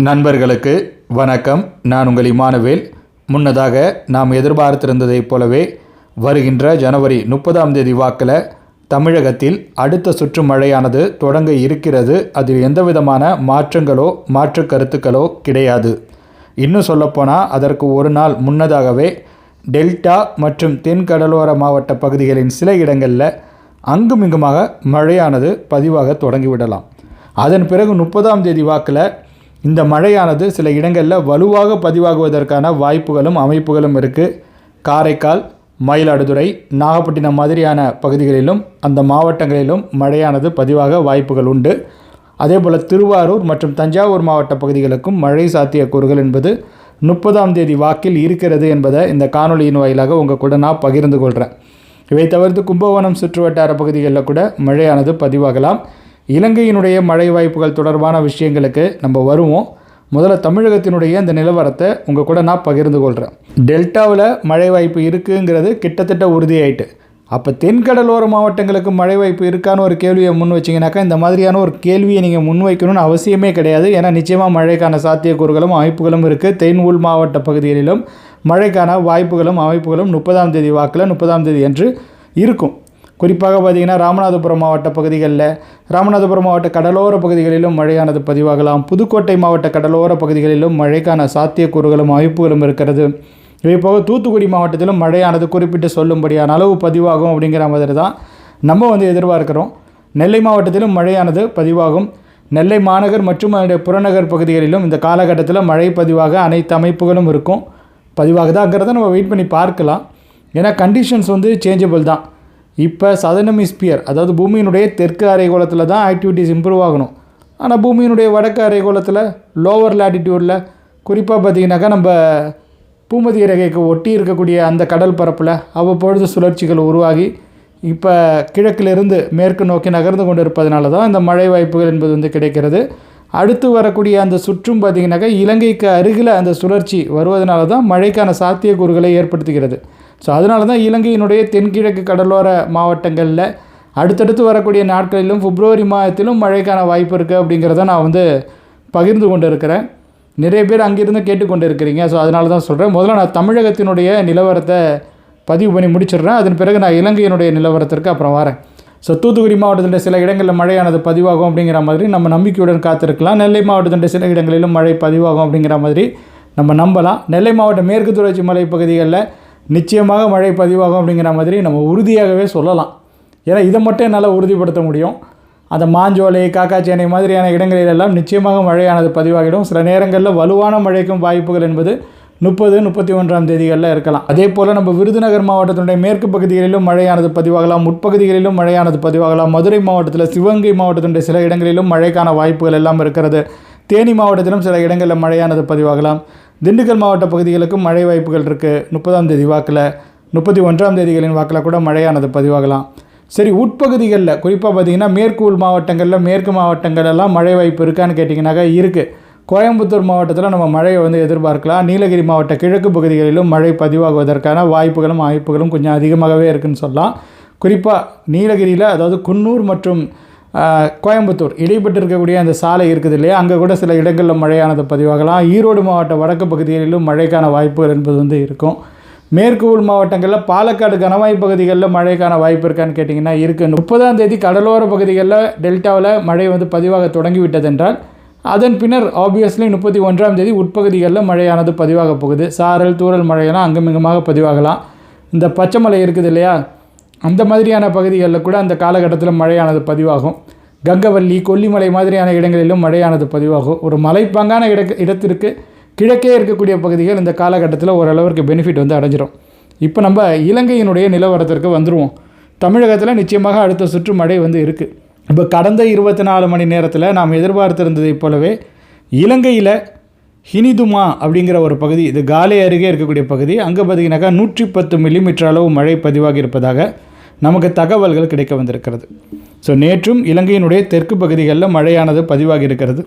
நண்பர்களுக்கு வணக்கம். நான் உங்கள் இமானுவேல். முன்னதாக நாம் எதிர்பார்த்திருந்ததைப் போலவே வருகின்ற ஜனவரி 30ஆம் தேதி வாக்கில் தமிழகத்தில் அடுத்த சுற்று மழையானது தொடங்க இருக்கிறது. அதில் எந்தவிதமான மாற்றங்களோ மாற்று கருத்துக்களோ கிடையாது. இன்னும் சொல்லப்போனால் அதற்கு ஒரு நாள் முன்னதாகவே டெல்டா மற்றும் தென் கடலோர மாவட்ட பகுதிகளின் சில இடங்களில் அங்குமிங்குமாக மழையானது பதிவாக தொடங்கிவிடலாம். அதன் பிறகு 30ஆம் தேதி வாக்கில் இந்த மழையானது சில இடங்களில் வலுவாக பதிவாகுவதற்கான வாய்ப்புகளும் அமைப்புகளும் இருக்குது. காரைக்கால், மயிலாடுதுறை, நாகப்பட்டினம் மாதிரியான பகுதிகளிலும் அந்த மாவட்டங்களிலும் மழையானது பதிவாக வாய்ப்புகள் உண்டு. அதேபோல் திருவாரூர் மற்றும் தஞ்சாவூர் மாவட்ட பகுதிகளுக்கும் மழை சாத்தியக்கூறுகள் என்பது 30ஆம் தேதி வாக்கில் இருக்கிறது என்பதை இந்த காணொலியின் வாயிலாக உங்கள் கூட நான் பகிர்ந்து கொள்கிறேன். இவை தவிர்த்து கும்பகோணம் சுற்றுவட்டார பகுதிகளில் கூட மழையானது பதிவாகலாம். இலங்கையினுடைய மழை வாய்ப்புகள் தொடர்பான விஷயங்களுக்கு நம்ம வருவோம். முதல்ல தமிழகத்தினுடைய இந்த நிலவரத்தை உங்கள் கூட நான் பகிர்ந்து கொள்கிறேன். டெல்டாவில் மழை வாய்ப்பு இருக்குங்கிறது கிட்டத்தட்ட உறுதியாயிட்டு. அப்போ தென்கடலோர மாவட்டங்களுக்கு மழை வாய்ப்பு இருக்கான்னு ஒரு கேள்வியை முன் வச்சிங்கனாக்கா இந்த மாதிரியான ஒரு கேள்வியை நீங்கள் முன்வைக்கணும்னு அவசியமே கிடையாது. ஏன்னா நிச்சயமாக மழைக்கான சாத்தியக்கூறுகளும் அமைப்புகளும் இருக்குது. தென் உள் மாவட்ட பகுதிகளிலும் மழைக்கான வாய்ப்புகளும் அமைப்புகளும் 30ஆம் தேதி வாக்கில் 30ஆம் தேதி அன்று இருக்கும். குறிப்பாக பார்த்திங்கன்னா ராமநாதபுரம் மாவட்ட பகுதிகளில், ராமநாதபுரம் மாவட்ட கடலோர பகுதிகளிலும் மழையானது பதிவாகலாம். புதுக்கோட்டை மாவட்ட கடலோர பகுதிகளிலும் மழைக்கான சாத்தியக்கூறுகளும் அமைப்புகளும் இருக்கிறது. இவை போக தூத்துக்குடி மாவட்டத்திலும் மழையானது குறிப்பிட்டு சொல்லும்படியான அளவு பதிவாகும் அப்படிங்கிற மாதிரி தான் நம்ம எதிர்பார்க்கிறோம். நெல்லை மாவட்டத்திலும் மழையானது பதிவாகும். நெல்லை மாநகர் மற்றும் அதனுடைய புறநகர் பகுதிகளிலும் இந்த காலகட்டத்தில் மழை பதிவாக அனைத்து அமைப்புகளும் இருக்கும். பதிவாகுதாங்கிறத நம்ம வெயிட் பண்ணி பார்க்கலாம். ஏன்னா கண்டிஷன்ஸ் சேஞ்சபிள் தான். இப்போ சதர்ன் ஹெமிஸ்பியர், அதாவது பூமியினுடைய தெற்கு அரைக்கோளத்தில் தான் ஆக்டிவிட்டிஸ் இம்ப்ரூவ் ஆகணும். ஆனால் பூமியினுடைய வடக்கு அரைக்கோளத்தில் லோவர் லேட்டிடியூடில் குறிப்பாக பார்த்திங்கனாக்கா நம்ம பூமத்திய ரேகைக்கு ஒட்டி இருக்கக்கூடிய அந்த கடல் பரப்பில் அவ்வப்பொழுது சுழற்சிகள் உருவாகி இப்போ கிழக்கிலிருந்து மேற்கு நோக்கி நகர்ந்து கொண்டு இருப்பதனால தான் இந்த மழை வாய்ப்புகள் என்பது கிடைக்கிறது. அடுத்து வரக்கூடிய அந்த சுற்றும் பார்த்திங்கனாக்கா இலங்கைக்கு அருகில் அந்த சுழற்சி வருவதனால தான் மழைக்கான சாத்தியக்கூறுகளை ஏற்படுத்துகிறது. ஸோ அதனால தான் இலங்கையினுடைய தென்கிழக்கு கடலோர மாவட்டங்களில் அடுத்தடுத்து வரக்கூடிய நாட்களிலும் பிப்ரவரி மாதத்திலும் மழைக்கான வாய்ப்பு இருக்குது அப்படிங்கிறத நான் பகிர்ந்து கொண்டு இருக்கிறேன். நிறைய பேர் அங்கிருந்து கேட்டுக்கொண்டு இருக்கிறீங்க. ஸோ அதனால தான் சொல்கிறேன். முதல்ல நான் தமிழகத்தினுடைய நிலவரத்தை பதிவு பண்ணி முடிச்சிடுறேன். அதன் பிறகு நான் இலங்கையினுடைய நிலவரத்திற்கு அப்புறம் வரேன். ஸோ தூத்துக்குடி மாவட்டத்தினுடைய சில இடங்களில் மழையானது பதிவாகும் அப்படிங்கிற மாதிரி நம்ம நம்பிக்கையுடன் காத்திருக்கலாம். நெல்லை மாவட்டத்தினுடைய சில இடங்களிலும் மழை பதிவாகும் அப்படிங்கிற மாதிரி நம்ம நம்பலாம். நெல்லை மாவட்ட மேற்கு தொடர்ச்சி மலை பகுதிகளில் நிச்சயமாக மழை பதிவாகும் அப்படிங்கிற மாதிரி நம்ம உறுதியாகவே சொல்லலாம். ஏன்னா இதை மட்டும் என்னால் உறுதிப்படுத்த முடியும். அந்த மாஞ்சோலை, காக்காச்சேனை மாதிரியான இடங்களிலெல்லாம் நிச்சயமாக மழையானது பதிவாகிடும். சில நேரங்களில் வலுவான மழைக்கும் வாய்ப்புகள் என்பது 30, 31ஆம் தேதிகளில் இருக்கலாம். அதே போல் நம்ம விருதுநகர் மாவட்டத்தினுடைய மேற்கு பகுதிகளிலும் மழையானது பதிவாகலாம். உட்பகுதிகளிலும் மழையானது பதிவாகலாம். மதுரை மாவட்டத்தில், சிவகங்கை மாவட்டத்தினுடைய சில இடங்களிலும் மழைக்கான வாய்ப்புகள் எல்லாம் இருக்கிறது. தேனி மாவட்டத்திலும் சில இடங்களில் மழையானது பதிவாகலாம். திண்டுக்கல் மாவட்ட பகுதிகளுக்கும் மழை வாய்ப்புகள் இருக்குது. 30ஆம் தேதி வாக்கில், 31ஆம் தேதிகளின் வாக்கில் கூட மழையானது பதிவாகலாம். சரி, உட்பகுதிகளில் குறிப்பாக பார்த்திங்கன்னா மேற்கு உள் மாவட்டங்களில், மேற்கு மாவட்டங்களெல்லாம் மழை வாய்ப்பு இருக்கான்னு கேட்டிங்கனாக்கா இருக்குது. கோயம்புத்தூர் மாவட்டத்தில் நம்ம மழையை எதிர்பார்க்கலாம். நீலகிரி மாவட்ட கிழக்கு பகுதிகளிலும் மழை பதிவாகுவதற்கான வாய்ப்புகளும் அமைப்புகளும் கொஞ்சம் அதிகமாகவே இருக்குதுன்னு சொல்லலாம். குறிப்பாக நீலகிரியில், அதாவது குன்னூர் மற்றும் கோயம்புத்தூர் இடைப்பட்டு இருக்கக்கூடிய அந்த சாலை இருக்குது இல்லையா, அங்கே கூட சில இடங்களில் மழையானது பதிவாகலாம். ஈரோடு மாவட்ட வடக்கு பகுதிகளிலும் மழைக்கான வாய்ப்புகள் என்பது இருக்கும். மேற்கு உள் மாவட்டங்களில் பாலக்காடு கணவாய் பகுதிகளில் மழைக்கான வாய்ப்பு இருக்கான்னு கேட்டிங்கன்னா இருக்குது. 30ஆம் தேதி கடலோர பகுதிகளில் டெல்டாவில் மழை பதிவாக தொடங்கிவிட்டதென்றால் அதன் பின்னர் ஆப்வியஸ்லி 31ஆம் தேதி உட்பகுதிகளில் மழையானது பதிவாக போகுது. சாரல், தூறல் மழையெல்லாம் அங்குமிங்குமாக பதிவாகலாம். இந்த பச்சைமலை இருக்குது இல்லையா, அந்த மாதிரியான பகுதிகளில் கூட அந்த காலகட்டத்தில் மழையானது பதிவாகும். கங்கவல்லி, கொல்லிமலை மாதிரியான இடங்களிலும் மழையானது பதிவாகும். ஒரு மலைப்பாங்கான இடத்திற்கு கிழக்கே இருக்கக்கூடிய பகுதிகள் இந்த காலகட்டத்தில் ஓரளவிற்கு பெனிஃபிட் அடைஞ்சிரும். இப்போ நம்ம இலங்கையினுடைய நிலவரத்திற்கு வந்துடுவோம். தமிழகத்தில் நிச்சயமாக அடுத்த சுற்று மழை இருக்குது. இப்போ கடந்த 24 மணி நேரத்தில் நாம் எதிர்பார்த்திருந்ததைப் போலவே இலங்கையில் ஹினிதுமா அப்படிங்கிற ஒரு பகுதி, இது காலே அருகே இருக்கக்கூடிய பகுதி, அங்கே பார்த்திங்கனாக்கா 110 மில்லிமீட்டர் அளவு மழை பதிவாகி இருப்பதாக நமக்கு தகவல்கள் கிடைக்க வந்திருக்கிறது. ஸோ நேற்றும் இலங்கையினுடைய தெற்கு பகுதிகளில் மழையானது பதிவாகி இருக்கிறது.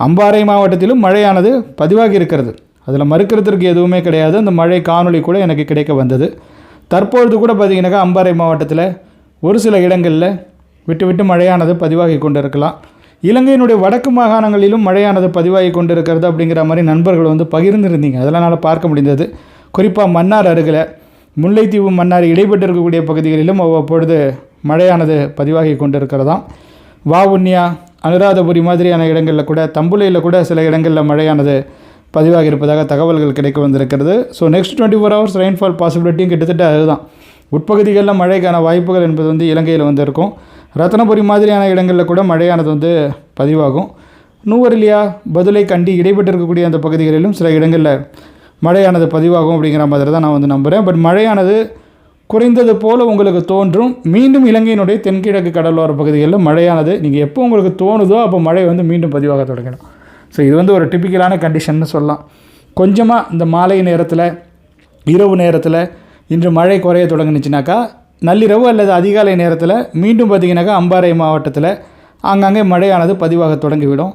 அம்பாறை மாவட்டத்திலும் மழையானது பதிவாகி இருக்கிறது. அதில் மறுக்கிறதுக்கு எதுவுமே கிடையாது. அந்த மழை காணொளி கூட எனக்கு கிடைக்க வந்தது. தற்பொழுது கூட பார்த்திங்கனாக்கா அம்பாறை மாவட்டத்தில் ஒரு சில இடங்களில் விட்டு விட்டு மழையானது பதிவாகி கொண்டு இருக்கலாம். இலங்கையினுடைய வடக்கு மாகாணங்களிலும் மழையானது பதிவாகி கொண்டிருக்கிறது அப்படிங்கிற மாதிரி நண்பர்கள் வந்து பகிர்ந்துருந்தீங்க. அதெல்லாம் என்னால் பார்க்க முடிந்தது. குறிப்பாக மன்னார் அருகில் முல்லைத்தீவு மன்னார் இடைப்பட்டு இருக்கக்கூடிய பகுதிகளிலும் அவ்வப்பொழுது மழையானது பதிவாகி கொண்டிருக்கிறதாம். வவுனியா, அனுராதபுரி மாதிரியான இடங்களில் கூட, தம்புளையில் கூட சில இடங்களில் மழையானது பதிவாகி இருப்பதாக தகவல்கள் கிடைக்க வந்திருக்கிறது. ஸோ நெக்ஸ்ட் 24 hours ரெயின்ஃபால் பாசிபிலிட்டியும் கிட்டத்தட்ட அதுதான். உட்பகுதிகளில் மழைக்கான வாய்ப்புகள் என்பது வந்து இலங்கையில் வந்து இருக்கும். ரத்னபுரி மாதிரியான இடங்களில் கூட மழையானது வந்து பதிவாகும். நுவரெலியா, பதுளை, கண்டி இடைப்பட்டு இருக்கக்கூடிய அந்த பகுதிகளிலும் சில இடங்களில் மழையானது பதிவாகும் அப்படிங்கிற மாதிரி தான் நான் வந்து நம்புகிறேன். பட் மழையானது குறைந்தது போல் உங்களுக்கு தோன்றும். மீண்டும் இலங்கையினுடைய தென்கிழக்கு கடலோர பகுதிகளில் மழையானது நீங்கள் எப்போ உங்களுக்கு தோணுதோ அப்போ மழை வந்து மீண்டும் பதிவாக தொடங்கிடும். ஸோ இது வந்து ஒரு டிப்பிக்கலான கண்டிஷன்னு சொல்லலாம். கொஞ்சமாக இந்த மாலை நேரத்தில், இரவு நேரத்தில் இன்று மழை குறைய தொடங்குனுச்சுனாக்கா நள்ளிரவு அல்லது அதிகாலை நேரத்தில் மீண்டும் பார்த்திங்கனாக்கா அம்பாறை மாவட்டத்தில் ஆங்காங்கே மழையானது பதிவாக தொடங்கிவிடும்.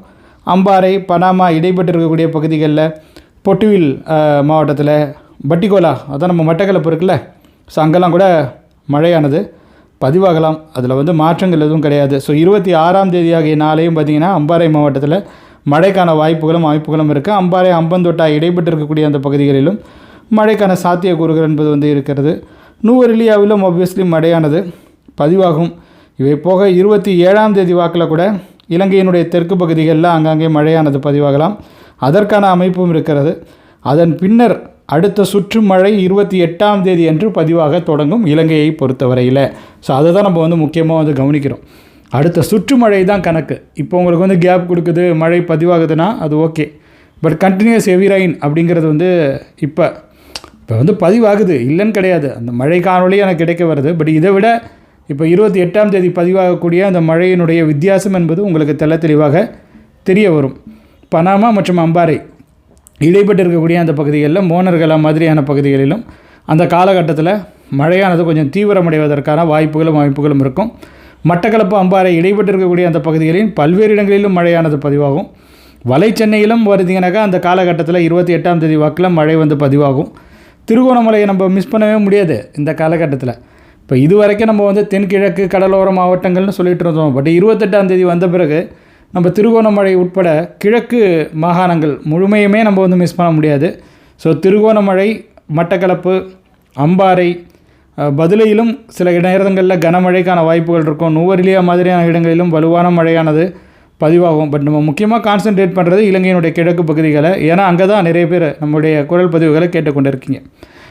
அம்பாறை, பனாமா இடைப்பட்டு இருக்கக்கூடிய பகுதிகளில், பொட்டுவில் மாவட்டத்தில், பட்டிகோலா, அதான் நம்ம மட்டக்களப்பு இருக்குல்ல, ஸோ அங்கெல்லாம் கூட மழையானது பதிவாகலாம். அதில் வந்து மாற்றங்கள் எதுவும் கிடையாது. ஸோ 26ஆம் தேதியாகிய நாளையும் பார்த்திங்கன்னா அம்பாறை மாவட்டத்தில் மழைக்கான வாய்ப்புகளும் இருக்குது. அம்பாறை, அம்பந்தோட்டா இடைப்பட்டு இருக்கக்கூடிய அந்த பகுதிகளிலும் மழைக்கான சாத்தியக்கூறுகள் என்பது வந்து இருக்கிறது. நுவரெலியாவிலும் ஆப்வியஸ்லி மழையானது பதிவாகும். இவை போக 27ஆம் தேதி வாக்கில் கூட இலங்கையினுடைய தெற்கு பகுதிகளில் ஆங்காங்கே மழையானது பதிவாகலாம். அதற்கான அமைப்பும் இருக்கிறது. அதன் பின்னர் அடுத்த சுற்று மழை 28ஆம் தேதி அன்று பதிவாக தொடங்கும் இலங்கையை பொறுத்தவரையில். ஸோ அதை தான் நம்ம வந்து முக்கியமாக வந்து கவனிக்கிறோம். அடுத்த சுற்று மழை தான் கணக்கு. இப்போ உங்களுக்கு வந்து கேப் கொடுக்குது, மழை பதிவாகுதுன்னா அது okay. But continuous heavy rain அப்படிங்கிறது வந்து இப்போ வந்து பதிவாகுது, இல்லைன்னு கிடையாது. அந்த மழை காணொலி எனக்கு கிடைக்க வருது. பட் இதை விட இப்போ 28ஆம் தேதி பதிவாகக்கூடிய அந்த மழையினுடைய வித்தியாசம் என்பது உங்களுக்கு தெளிவாக தெரிய வரும். பனாமா மற்றும் அம்பாறை இடைப்பட்டு இருக்கக்கூடிய அந்த பகுதிகளில், மோனர்களா மாதிரியான பகுதிகளிலும் அந்த காலகட்டத்தில் மழையானது கொஞ்சம் தீவிரமடைவதற்கான வாய்ப்புகளும் இருக்கும். மட்டக்களப்பு, அம்பாறை இடைப்பட்டு இருக்கக்கூடிய அந்த பகுதிகளில் பல்வேறு இடங்களிலும் மழையானது பதிவாகும். வலைச்சென்னையிலும் வருதிங்கனாக்கா அந்த காலகட்டத்தில் 28ஆம் தேதி வாக்கில் மழை வந்து பதிவாகும். திருகோணமலையை நம்ம மிஸ் பண்ணவே முடியாது இந்த காலகட்டத்தில். இப்போ இது வரைக்கும் நம்ம வந்து தென்கிழக்கு கடலோர மாவட்டங்கள்னு சொல்லிட்டு இருந்தோம். பட் 28ஆம் தேதி வந்த பிறகு நம்ம திருகோணமலை உட்பட கிழக்கு மாகாணங்கள் முழுமையுமே நம்ம வந்து மிஸ் பண்ண முடியாது. ஸோ திருகோணமலை, மட்டக்களப்பு, அம்பாறை, பதுளையிலும் சில இடங்களில் கனமழைக்கான வாய்ப்புகள் இருக்கும். நுவரெலியா மாதிரியான இடங்களிலும் வலுவான மழையானது பதிவாகும். பட் நம்ம முக்கியமாக கான்சன்ட்ரேட் பண்ணுறது இலங்கையினுடைய கிழக்கு பகுதிகளை. ஏன்னா அங்கே தான் நிறைய பேர் நம்முடைய குரல் பதிவுகளை கேட்டுக்கொண்டு இருக்கீங்க.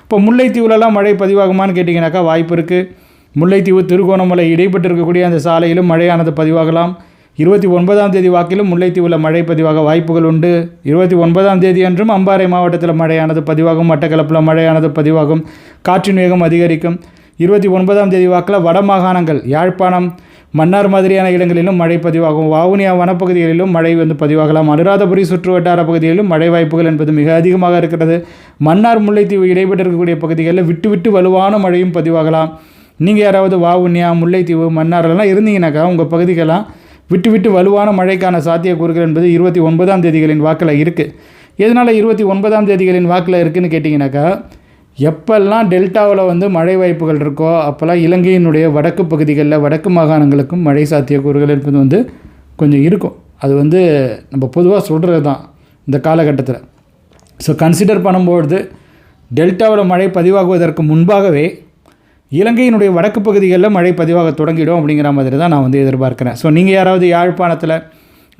இப்போ முல்லைத்தீவுலலாம் மழை பதிவாகுமான்னு கேட்டிங்கனாக்கா வாய்ப்பு இருக்குது. முல்லைத்தீவு, திருகோணமலை இடைப்பட்டு இருக்கக்கூடிய அந்த சாலையிலும் மழையானது பதிவாகலாம். 29ஆம் தேதி வாக்கிலும் முல்லைத்தீவில் மழை பதிவாக வாய்ப்புகள் உண்டு. 29ஆம் தேதி அன்றும் அம்பாறை மாவட்டத்தில் மழையானது பதிவாகும். மட்டக்களப்பில் மழையானது பதிவாகும். காற்றின் வேகம் அதிகரிக்கும். 29ஆம் தேதி வாக்கில் வட மாகாணங்கள், யாழ்ப்பாணம், மன்னார் மாதிரியான இடங்களிலும் மழை பதிவாகும். வவுனியா வனப்பகுதிகளிலும் மழை வந்து பதிவாகலாம். அனுராதபுரி சுற்று வட்டார பகுதிகளிலும் மழை வாய்ப்புகள் என்பது மிக அதிகமாக இருக்கிறது. மன்னார், முல்லைத்தீவு இடைப்பட்டு இருக்கக்கூடிய பகுதிகளில் விட்டு வலுவான மழையும் பதிவாகலாம். நீங்கள் யாராவது வவுனியா, முல்லைத்தீவு, மன்னாரெல்லாம் இருந்தீங்கன்னாக்கா உங்கள் பகுதிக்கெல்லாம் விட்டு வலுவான மழைக்கான சாத்தியக்கூறுகள் என்பது 29ஆம் தேதிகளின் வாக்கில் இருக்குது. எதனால் 29ஆம் தேதிகளின் வாக்கில் இருக்குதுன்னு கேட்டிங்கனாக்கா, எப்பெல்லாம் டெல்டாவில் வந்து மழை வாய்ப்புகள் இருக்கோ அப்போல்லாம் இலங்கையினுடைய வடக்கு பகுதிகளில், வடக்கு மாகாணங்களுக்கும் மழை சாத்தியக்கூறுகள் என்பது வந்து கொஞ்சம் இருக்கும். அது வந்து நம்ம பொதுவாக சொல்கிறது தான் இந்த காலகட்டத்தில். ஸோ கன்சிடர் பண்ணும்பொழுது டெல்டாவில் மழை பதிவாகுவதற்கு முன்பாகவே இலங்கையினுடைய வடக்கு பகுதிகளில் மழை பதிவாக தொடங்கிடும் அப்படிங்கிற மாதிரி தான் நான் வந்து எதிர்பார்க்குறேன். ஸோ நீங்கள் யாராவது யாழ்ப்பாணத்தில்,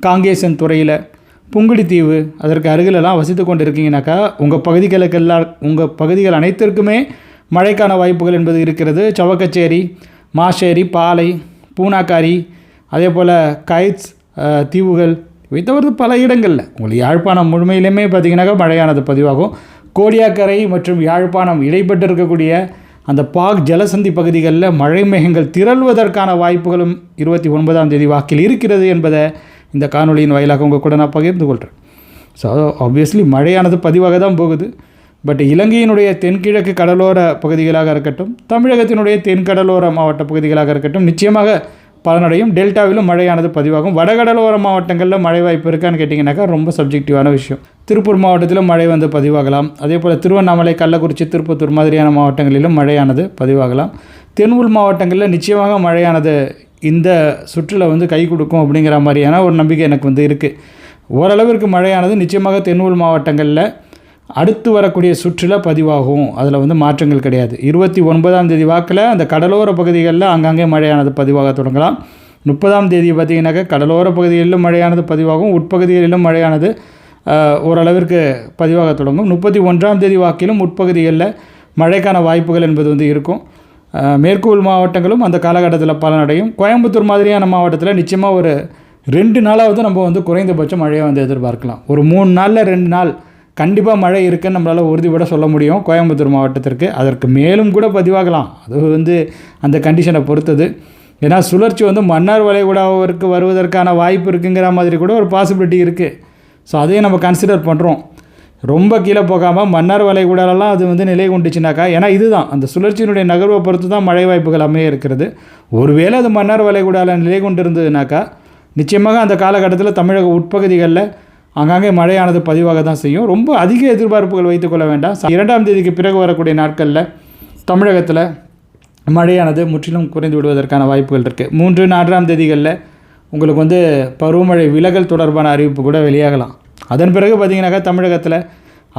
காங்கேசன் துறையில், புங்குடித்தீவு அதற்கு அருகிலெல்லாம் வசித்து கொண்டு இருக்கீங்கனாக்கா உங்கள் பகுதிகள் அனைத்திற்குமே மழைக்கான வாய்ப்புகள் என்பது இருக்கிறது. சவக்கச்சேரி, மாஷேரி, பாலை, பூனாக்காரி, அதே போல் கைட்ஸ் தீவுகள், இவை தவிர்த்து பல இடங்களில் உங்களுக்கு யாழ்ப்பாணம் முழுமையிலுமே பார்த்திங்கனாக்கா மழையானது பதிவாகும். கோடியாக்கரை மற்றும் யாழ்ப்பாணம் இடைப்பட்டு இருக்கக்கூடிய அந்த பாக் ஜலசந்தி பகுதிகளில் மழை மேகங்கள் திரள்வதற்கான வாய்ப்புகளும் 29ஆம் தேதி வாக்கில் இருக்கிறது என்பதை இந்த காணொலியின் வாயிலாக உங்கள் கூட நான் பகிர்ந்து கொள்கிறேன். ஸோ ஆப்வியஸ்லி மழையானது பதிவாக தான் போகுது. பட் இலங்கையினுடைய தென்கிழக்கு கடலோர பகுதிகளாக இருக்கட்டும், தமிழகத்தினுடைய தென்கடலோர மாவட்ட பகுதிகளாக இருக்கட்டும், நிச்சயமாக பலனடையும். டெல்டாவிலும் மழையானது பதிவாகும். வடகடலோர மாவட்டங்களில் மழை வாய்ப்பு இருக்கான்னு கேட்டிங்கனாக்கா ரொம்ப சப்ஜெக்டிவான விஷயம். திருப்பூர் மாவட்டத்திலும் மழை வந்து பதிவாகலாம். அதே போல் திருவண்ணாமலை, கள்ளக்குறிச்சி, திருப்பத்தூர் மாதிரியான மாவட்டங்களிலும் மழையானது பதிவாகலாம். தென் உள் மாவட்டங்களில் நிச்சயமாக மழையானது இந்த சுற்றில் வந்து கை கொடுக்கும் அப்படிங்கிற மாதிரியான ஒரு நம்பிக்கை எனக்கு வந்து இருக்குது. ஓரளவிற்கு மழையானது நிச்சயமாக தென் மாவட்டங்களில் அடுத்து வரக்கூடிய சுற்றில் பதிவாகும். அதில் வந்து மாற்றங்கள் கிடையாது. 29ஆம் தேதி வாக்கில் அந்த கடலோர பகுதிகளில் அங்கங்கே மழையானது பதிவாக தொடங்கலாம். 30ஆம் தேதி பார்த்திங்கனாக்கா கடலோர பகுதிகளிலும் மழையானது பதிவாகும், உட்பகுதிகளிலும் மழையானது ஓரளவிற்கு பதிவாக தொடங்கும். 31ஆம் தேதி வாக்கிலும் உட்பகுதிகளில் மழைக்கான வாய்ப்புகள் என்பது வந்து இருக்கும். மேற்கு உள் மாவட்டங்களும் அந்த காலகட்டத்தில் பலனடையும். கோயம்புத்தூர் மாதிரியான மாவட்டத்தில் நிச்சயமாக ஒரு 2 நாளாவது நம்ம வந்து குறைந்தபட்சம் மழையை வந்து எதிர்பார்க்கலாம். ஒரு 3 நாளில் 2 நாள் கண்டிப்பாக மழை இருக்குன்னு நம்மளால் உறுதிபட சொல்ல முடியும் கோயம்புத்தூர் மாவட்டத்திற்கு. அதற்கு மேலும் கூட பதிவாகலாம். அது வந்து அந்த கண்டிஷனை பொறுத்தது. ஏன்னா சுழற்சி வந்து மன்னார் வளைகுடாவிற்கு வருவதற்கான வாய்ப்பு இருக்குங்கிற மாதிரி கூட ஒரு பாசிபிலிட்டி இருக்குது. ஸோ அதையும் நம்ம கன்சிடர் பண்ணுறோம். ரொம்ப கீழே போகாமல் மன்னார் வளைகுடாலெல்லாம் அது வந்து நிலை கொண்டுச்சுனாக்கா, ஏன்னா இதுதான் அந்த சுழற்சியினுடைய நகர்வை பொறுத்து தான் மழை வாய்ப்புகள் அமைய இருக்கிறது. ஒருவேளை அது மன்னார் வளைகுடாவில் நிலை கொண்டு இருந்ததுனாக்கா நிச்சயமாக அந்த காலகட்டத்தில் தமிழக உட்பகுதிகளில் அங்கங்கே மழையானது பதிவாக தான் செய்யும். ரொம்ப அதிக எதிர்பார்ப்புகள் வைத்துக்கொள்ள வேண்டாம். 2ஆம் தேதிக்கு பிறகு வரக்கூடிய நாட்களில் தமிழகத்தில் மழையானது முற்றிலும் குறைந்து விடுவதற்கான வாய்ப்புகள் இருக்குது. 3, 4ஆம் தேதிகளில் உங்களுக்கு வந்து பருவமழை விலகல் தொடர்பான அறிவிப்பு கூட வெளியாகலாம். அதன் பிறகு பார்த்திங்கனாக்கா தமிழகத்தில்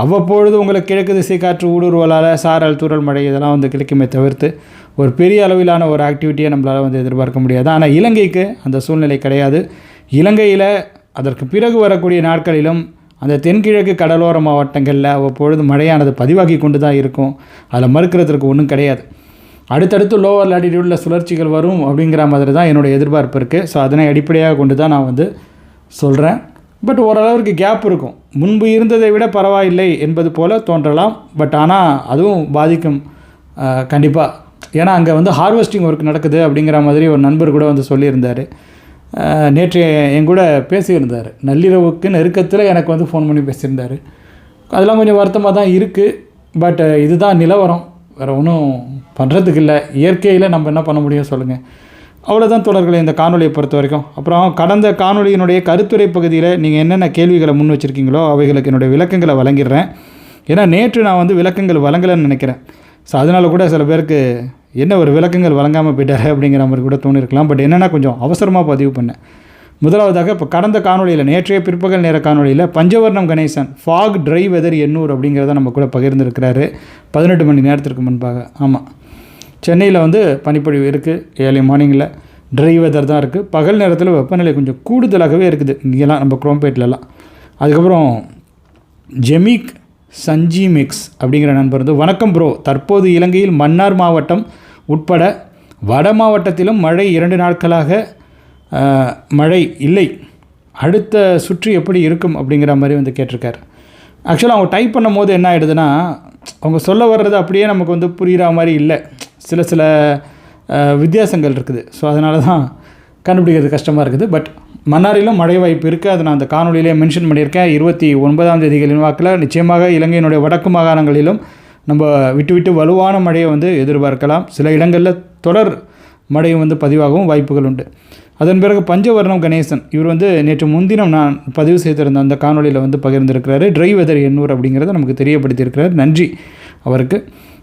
அவ்வப்பொழுது உங்களுக்கு கிழக்கு திசை காற்று ஊடுருவலால் சாரல் தூறல் மழை இதெல்லாம் வந்து கிடைக்குமே தவிர்த்து ஒரு பெரிய அளவிலான ஒரு ஆக்டிவிட்டியை நம்மளால் வந்து எதிர்பார்க்க முடியாது. ஆனால் இலங்கைக்கு அந்த சூழ்நிலை கிடையாது. இலங்கையில் அதற்கு பிறகு வரக்கூடிய நாட்களிலும் அந்த தென்கிழக்கு கடலோர மாவட்டங்களில் அவ்வப்பொழுது மழையானது பதிவாகி கொண்டு தான் இருக்கும். அதில் மறுக்கிறதுக்கு ஒன்றும் கிடையாது. அடுத்தடுத்து லோவர் லாட்டிடியூடில் சுழற்சிகள் வரும் அப்படிங்கிற மாதிரி தான் என்னுடைய எதிர்பார்ப்பு இருக்குது. ஸோ அதனை அடிப்படையாக கொண்டு தான் நான் வந்து சொல்கிறேன். பட் ஓரளவுக்கு கேப் இருக்கும். முன்பு இருந்ததை விட பரவாயில்லை என்பது போல் தோன்றலாம். பட் ஆனால் அதுவும் பாதிக்கும் கண்டிப்பாக. ஏன்னா அங்கே வந்து ஹார்வெஸ்டிங் ஒர்க் நடக்குது அப்படிங்கிற மாதிரி ஒரு நண்பர் கூட வந்து சொல்லியிருந்தார். நேற்று என் கூட பேசியிருந்தார். நள்ளிரவுக்கு நெருக்கத்தில் எனக்கு வந்து ஃபோன் பண்ணி பேசியிருந்தார். அதெல்லாம் கொஞ்சம் வருத்தமாக தான் இருக்குது. பட் இதுதான் நிலவரம், வேறு ஒன்றும் பண்ணுறதுக்கு இல்லை. இயற்கையில் நம்ம என்ன பண்ண முடியும் சொல்லுங்கள். அவ்வளோதான் தோழர்களே இந்த காணொலியை பொறுத்த வரைக்கும். அப்புறம் கடந்த காணொலியினுடைய கருத்துரை பகுதியில் நீங்கள் என்னென்ன கேள்விகளை முன் வச்சுருக்கீங்களோ அவைகளுக்கு என்னுடைய விளக்கங்களை வழங்கிடுறேன். ஏன்னா நேற்று நான் வந்து விளக்கங்கள் வழங்கலைன்னு நினைக்கிறேன். ஸோ அதனால் கூட சில பேருக்கு என்ன ஒரு விளக்கங்கள் வழங்காமல் போயிட்டார் அப்படிங்கிற மாதிரி கூட தோணிருக்கலாம். பட் என்னென்னா கொஞ்சம் அவசரமாக பதிவு பண்ணேன். முதலாவதாக இப்போ கடந்த காணொலியில் நேற்றைய பிற்பகல் நேர காணொலியில் Panchavarnam Ganesan fog dry weather Ennore அப்படிங்கிறத நம்ம கூட பகிர்ந்துருக்கிறாரு 18 மணி நேரத்திற்கு முன்பாக. ஆமாம், சென்னையில் வந்து பனிப்பொழிவு இருக்குது. ஏர்லி மார்னிங்கில் ட்ரை வெதர் தான் இருக்குது. பகல் நேரத்தில் வெப்பநிலை கொஞ்சம் கூடுதலாகவே இருக்குது இங்கெல்லாம் நம்ம குரோம்பேட்லலாம். அதுக்கப்புறம் ஜெமிக் சஞ்சிமிக்ஸ் அப்படிங்கிற நண்பர் வந்து வணக்கம் ப்ரோ, தற்போது இலங்கையில் மன்னார் மாவட்டம் உட்பட வட மாவட்டத்திலும் மழை 2 நாட்களாக மழை இல்லை. அடுத்த சுற்று எப்படி இருக்கும் அப்படிங்கிற மாதிரி வந்து கேட்டிருக்காரு. ஆக்சுவலாக அவங்க டைப் பண்ணும் போது என்ன ஆகிடுதுன்னா அவங்க சொல்ல வர்றது அப்படியே நமக்கு வந்து புரிகிற மாதிரி இல்லை. சில வித்தியாசங்கள் இருக்குது. ஸோ அதனால தான் கண்டுபிடிக்கிறது கஷ்டமாக இருக்குது. பட் மன்னாரிலும் மழை வாய்ப்பு இருக்குது. அதை நான் அந்த காணொலியிலே மென்ஷன் பண்ணியிருக்கேன். 29ஆம் தேதிகளின் வாக்கில் நிச்சயமாக இலங்கையினுடைய வடக்கு மாகாணங்களிலும் நம்ம விட்டு வலுவான மழையை வந்து எதிர்பார்க்கலாம். சில இடங்களில் தொடர் மழையும் வந்து பதிவாகவும் வாய்ப்புகள் உண்டு. அதன் பிறகு பஞ்சவர்ணம் கணேசன் இவர் வந்து நேற்று முன்தினம் நான் பதிவு செய்திருந்த அந்த காணொலியில் வந்து பகிர்ந்திருக்கிறாரு. ட்ரை வெதர் எண்ணூர் அப்படிங்கிறத நமக்கு தெரியப்படுத்தியிருக்கிறார். நன்றி அவருக்கு.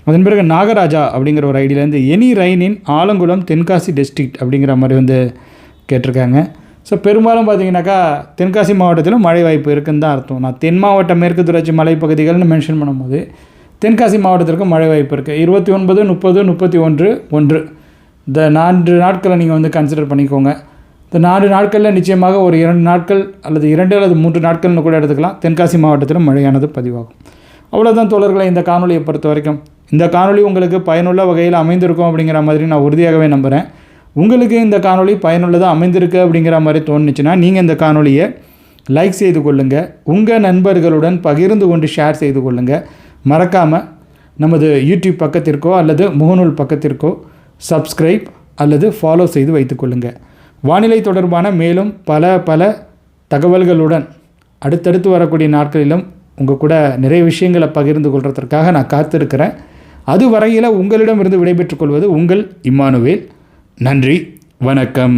அதன் பிறகு நாகராஜா அப்படிங்கிற ஒரு ஐடியிலேருந்து எனி ரைன் இன் ஆலங்குளம் தென்காசி டிஸ்ட்ரிக்ட் அப்படிங்கிற மாதிரி வந்து கேட்டிருக்காங்க. ஸோ பெரும்பாலும் பார்த்தீங்கன்னாக்கா தென்காசி மாவட்டத்திலும் மழை வாய்ப்பு இருக்குன்னு தான் அர்த்தம். நான் தென் மாவட்ட மேற்கு தொடர்ச்சி மலைப்பகுதிகள்னு மென்ஷன் பண்ணும்போது தென்காசி மாவட்டத்திற்கும் மழை வாய்ப்பு இருக்குது. 29, 30, 31, 1 இந்த 4 நாட்களை நீங்கள் வந்து கன்சிடர் பண்ணிக்கோங்க. இந்த 4 நாட்களில் நிச்சயமாக ஒரு 2 நாட்கள் அல்லது 2 அல்லது 3 நாட்கள்னு கூட எடுத்துக்கலாம். தென்காசி மாவட்டத்திலும் மழையானது பதிவாகும். அவ்வளோதான் தோழர்களை இந்த காணொலியை பொறுத்த வரைக்கும். இந்த காணொலி உங்களுக்கு பயனுள்ள வகையில் அமைந்திருக்கும் அப்படிங்கிற மாதிரி நான் உறுதியாகவே நம்புகிறேன். உங்களுக்கு இந்த காணொலி பயனுள்ளதாக அமைந்திருக்கு அப்படிங்கிற மாதிரி தோணுச்சுன்னா நீங்கள் இந்த காணொலியை லைக் செய்து கொள்ளுங்கள். உங்கள் நண்பர்களுடன் பகிர்ந்து கொண்டு ஷேர் செய்து கொள்ளுங்கள். மறக்காமல் நமது யூடியூப் பக்கத்திற்கோ அல்லது முகநூல் பக்கத்திற்கோ சப்ஸ்கிரைப் அல்லது ஃபாலோ செய்து வைத்துக்கொள்ளுங்கள். வானிலை தொடர்பான மேலும் பல தகவல்களுடன் அடுத்தடுத்து வரக்கூடிய நாட்களிலும் உங்கள் கூட நிறைய விஷயங்களை பகிர்ந்து கொள்வதற்காக நான் காத்திருக்கிறேன். அது வரையில் உங்களிடமிருந்து விடைபெற்றுக் கொள்வது உங்கள் இம்மானுவேல். நன்றி, வணக்கம்.